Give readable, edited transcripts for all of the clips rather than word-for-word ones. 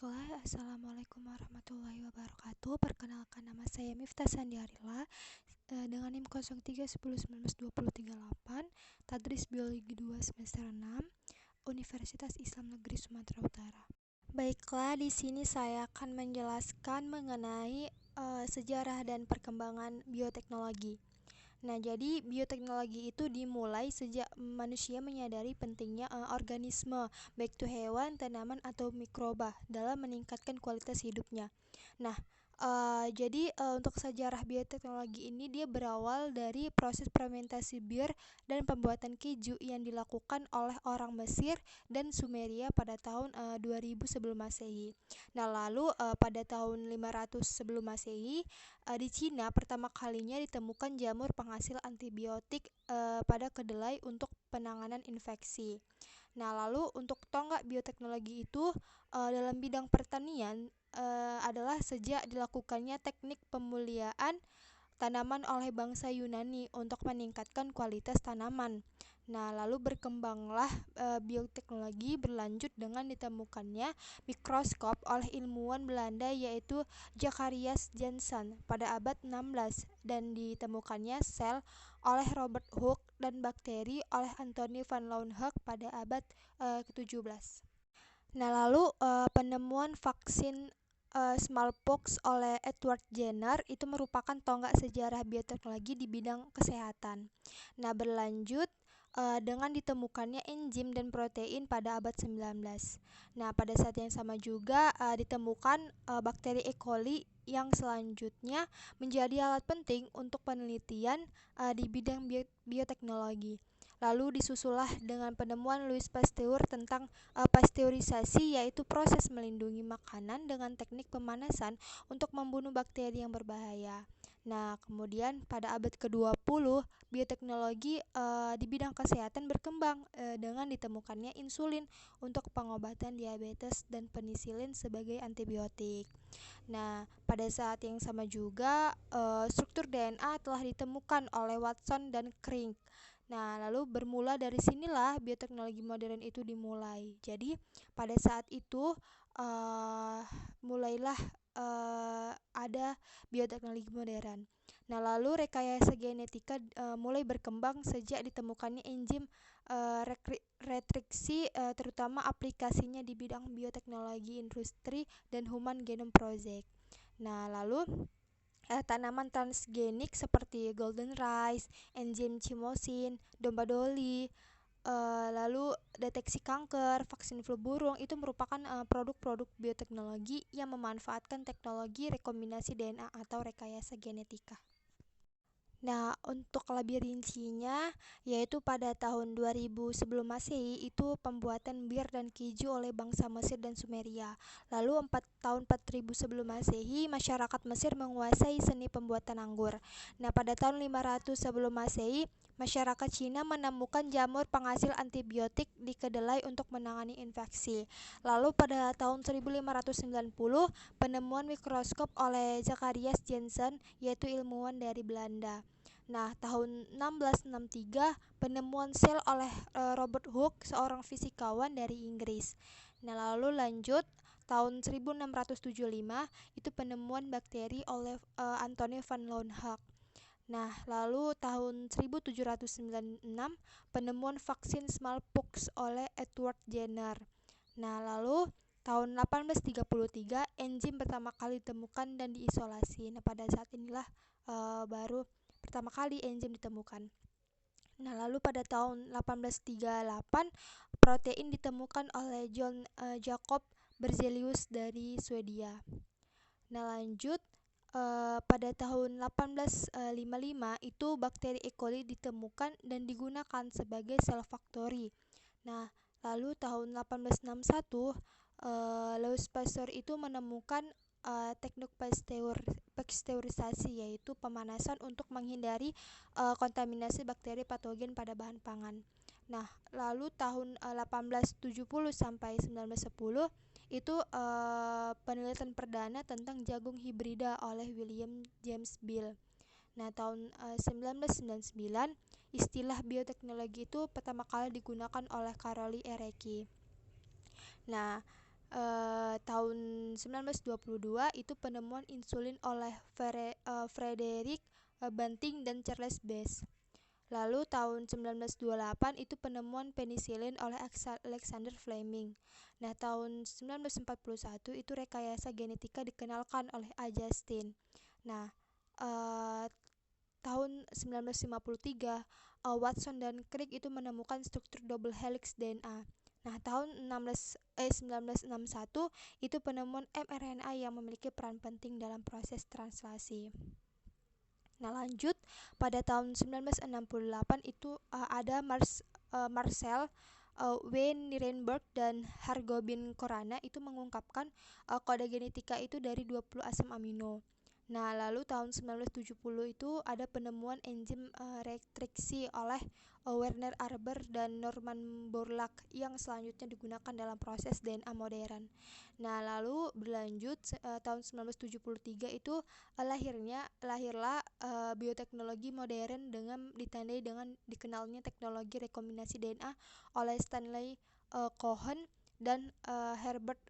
Baiklah, Assalamualaikum warahmatullahi wabarakatuh. Perkenalkan, nama saya Miftah Sandiarila dengan NIM 0310192038, Tadris Biologi 2 semester 6, Universitas Islam Negeri Sumatera Utara. Baiklah, di sini saya akan menjelaskan mengenai sejarah dan perkembangan bioteknologi. Nah, jadi bioteknologi itu dimulai sejak manusia menyadari pentingnya organisme, baik itu hewan, tanaman, atau mikroba dalam meningkatkan kualitas hidupnya. Nah, untuk sejarah bioteknologi ini dia berawal dari proses fermentasi bir dan pembuatan keju yang dilakukan oleh orang Mesir dan Sumeria pada tahun 2000 sebelum Masehi. Nah, lalu pada tahun 500 sebelum Masehi di Cina pertama kalinya ditemukan jamur penghasil antibiotik pada kedelai untuk penanganan infeksi. Nah, lalu untuk tonggak bioteknologi itu dalam bidang pertanian adalah sejak dilakukannya teknik pemuliaan tanaman oleh bangsa Yunani untuk meningkatkan kualitas tanaman. Nah, lalu berkembanglah bioteknologi berlanjut dengan ditemukannya mikroskop oleh ilmuwan Belanda yaitu Zacharias Janssen pada abad 16 dan ditemukannya sel oleh Robert Hooke dan bakteri oleh Anthony van Leeuwenhoek pada abad ke-17. Nah, lalu penemuan vaksin smallpox oleh Edward Jenner itu merupakan tonggak sejarah bioteknologi di bidang kesehatan. Nah, berlanjut dengan ditemukannya enzim dan protein pada abad 19. Nah, pada saat yang sama juga ditemukan bakteri E. coli yang selanjutnya menjadi alat penting untuk penelitian di bidang bioteknologi. Lalu disusullah dengan penemuan Louis Pasteur tentang pasteurisasi, yaitu proses melindungi makanan dengan teknik pemanasan untuk membunuh bakteri yang berbahaya. Nah, kemudian pada abad ke-20, bioteknologi di bidang kesehatan berkembang dengan ditemukannya insulin untuk pengobatan diabetes dan penisilin sebagai antibiotik. Nah, pada saat yang sama juga struktur DNA telah ditemukan oleh Watson dan Crick. Nah, lalu bermula dari sinilah bioteknologi modern itu dimulai. Jadi, pada saat itu uh, mulailah ada bioteknologi modern. Nah, lalu rekayasa genetika mulai berkembang sejak ditemukannya enzim retriksi, terutama aplikasinya di bidang bioteknologi industri dan Human Genome Project. Nah, lalu tanaman transgenik seperti golden rice, enzim chimosin, domba doli, lalu deteksi kanker, vaksin flu burung itu merupakan produk-produk bioteknologi yang memanfaatkan teknologi rekombinasi DNA atau rekayasa genetika. Nah, untuk lebih rincinya, yaitu pada tahun 2000 sebelum Masehi itu pembuatan bir dan keju oleh bangsa Mesir dan Sumeria. Lalu tahun 4000 sebelum Masehi, masyarakat Mesir menguasai seni pembuatan anggur. Nah, pada tahun 500 sebelum Masehi, masyarakat Cina menemukan jamur penghasil antibiotik di kedelai untuk menangani infeksi. Lalu pada tahun 1590, penemuan mikroskop oleh Zacharias Janssen, yaitu ilmuwan dari Belanda. Nah, tahun 1663 penemuan sel oleh Robert Hooke, seorang fisikawan dari Inggris. Nah, lalu lanjut tahun 1675 itu penemuan bakteri oleh Anthony van Leeuwenhoek. Nah, lalu tahun 1796 penemuan vaksin smallpox oleh Edward Jenner. Nah, lalu tahun 1833 enzim pertama kali ditemukan dan diisolasi. Nah, pada saat inilah baru pertama kali enzim ditemukan. Nah, lalu pada tahun 1838 protein ditemukan oleh John Jacob Berzelius dari Swedia. Nah, lanjut pada tahun 1855 itu bakteri E. coli ditemukan dan digunakan sebagai sel faktori. Nah, lalu tahun 1861 Louis Pasteur itu menemukan teknik pasteurisasi, yaitu pemanasan untuk menghindari kontaminasi bakteri patogen pada bahan pangan. Nah, lalu tahun 1870 sampai 1910 itu penelitian perdana tentang jagung hibrida oleh William James Bill. Nah, tahun 1999 istilah bioteknologi itu pertama kali digunakan oleh Karoli Erecki. Nah, tahun 1922 itu penemuan insulin oleh Frederick Banting dan Charles Besse. Lalu tahun 1928 itu penemuan penisilin oleh Alexander Fleming. Nah, tahun 1941 itu rekayasa genetika dikenalkan oleh A. Justin. Nah, eh, tahun 1953 Watson dan Crick itu menemukan struktur double helix DNA. Nah, tahun 1961 itu penemuan mRNA yang memiliki peran penting dalam proses translasi. Nah, lanjut pada tahun 1968 itu ada Marcel W. Nirenberg dan Hargobin Khorana itu mengungkapkan kode genetika itu dari 20 asam amino. Nah, lalu tahun 1970 itu ada penemuan enzim retriksi oleh Werner Arber dan Norman Borlaug yang selanjutnya digunakan dalam proses DNA modern. Nah, lalu berlanjut tahun 1973 itu lahirlah bioteknologi modern dengan ditandai dengan dikenalnya teknologi rekombinasi DNA oleh Stanley Cohen dan Herbert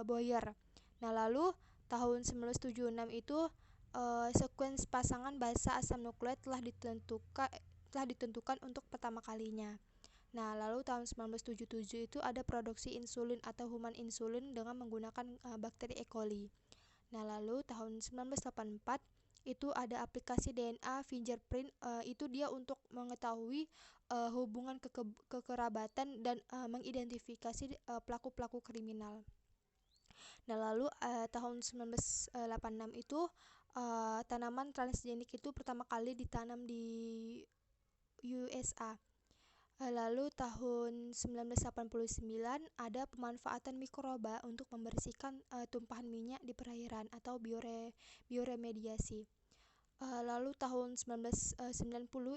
Boyer. Nah, lalu tahun 1976 itu sekuens pasangan basa asam nukleat telah ditentukan untuk pertama kalinya. Nah, lalu tahun 1977 itu ada produksi insulin atau human insulin dengan menggunakan bakteri E. coli. Nah, lalu tahun 1984 itu ada aplikasi DNA fingerprint, itu dia untuk mengetahui hubungan kekerabatan dan mengidentifikasi pelaku-pelaku kriminal. Nah, lalu tahun 1986 itu tanaman transgenik itu pertama kali ditanam di USA. Lalu tahun 1989 ada pemanfaatan mikroba untuk membersihkan tumpahan minyak di perairan atau bioremediasi. Lalu tahun 1990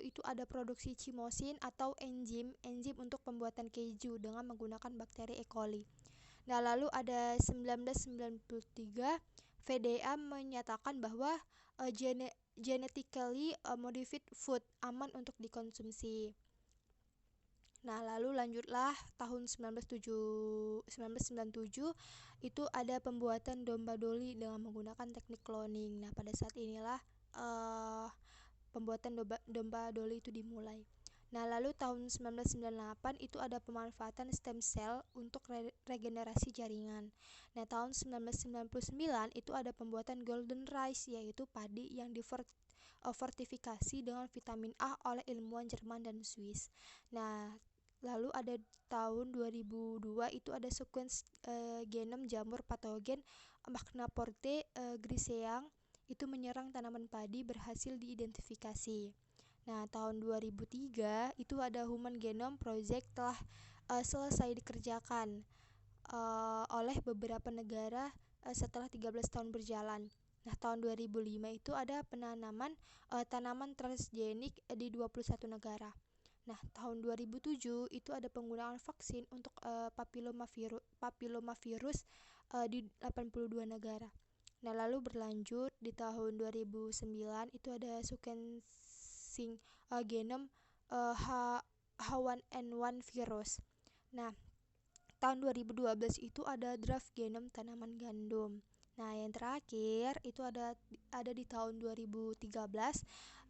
itu ada produksi chimosin atau enzim untuk pembuatan keju dengan menggunakan bakteri E. coli. Nah, lalu ada 1993 FDA menyatakan bahwa genetically modified food aman untuk dikonsumsi. Nah, lalu lanjutlah tahun 1997 itu ada pembuatan domba doli dengan menggunakan teknik cloning. Nah, pada saat inilah pembuatan domba doli itu dimulai. Nah, lalu tahun 1998 itu ada pemanfaatan stem cell untuk regenerasi jaringan. Nah, tahun 1999 itu ada pembuatan golden rice, yaitu padi yang difortifikasi dengan vitamin A oleh ilmuwan Jerman dan Swiss. Nah, lalu ada tahun 2002 itu ada sekuens genom jamur patogen Magnaporte griseang itu menyerang tanaman padi berhasil diidentifikasi. Nah, tahun 2003 itu ada Human Genome Project telah selesai dikerjakan oleh beberapa negara setelah 13 tahun berjalan. Nah, tahun 2005 itu ada penanaman tanaman transgenik di 21 negara. Nah, tahun 2007 itu ada penggunaan vaksin untuk papilomavirus di 82 negara. Nah, lalu berlanjut di tahun 2009 itu ada sequencing genom H1N1 virus. Nah, tahun 2012 itu ada draft genom tanaman gandum. Nah, yang terakhir itu ada di tahun 2013.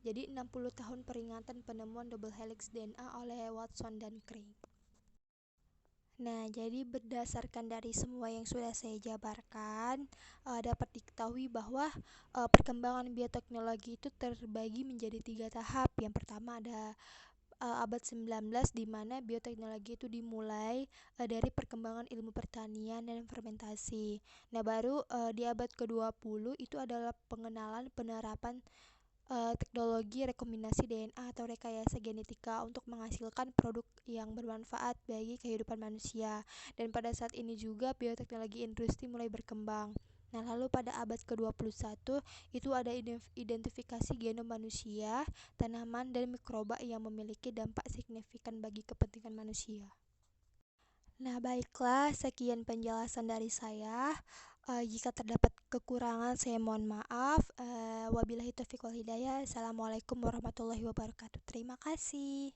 Jadi 60 tahun peringatan penemuan double helix DNA oleh Watson dan Crick. Nah, jadi berdasarkan dari semua yang sudah saya jabarkan, dapat diketahui bahwa perkembangan bioteknologi itu terbagi menjadi 3 tahap. Yang pertama ada abad 19 di mana bioteknologi itu dimulai dari perkembangan ilmu pertanian dan fermentasi. Nah, baru di abad ke-20 itu adalah pengenalan penerapan teknologi rekombinasi DNA atau rekayasa genetika untuk menghasilkan produk yang bermanfaat bagi kehidupan manusia. Dan pada saat ini juga bioteknologi industri mulai berkembang. Nah, lalu pada abad ke-21 itu ada identifikasi genom manusia, tanaman, dan mikroba yang memiliki dampak signifikan bagi kepentingan manusia. Nah, baiklah, sekian penjelasan dari saya. Jika terdapat kekurangan, saya mohon maaf. Wabillahi taufiq wal hidayah. Assalamualaikum warahmatullahi wabarakatuh. Terima kasih.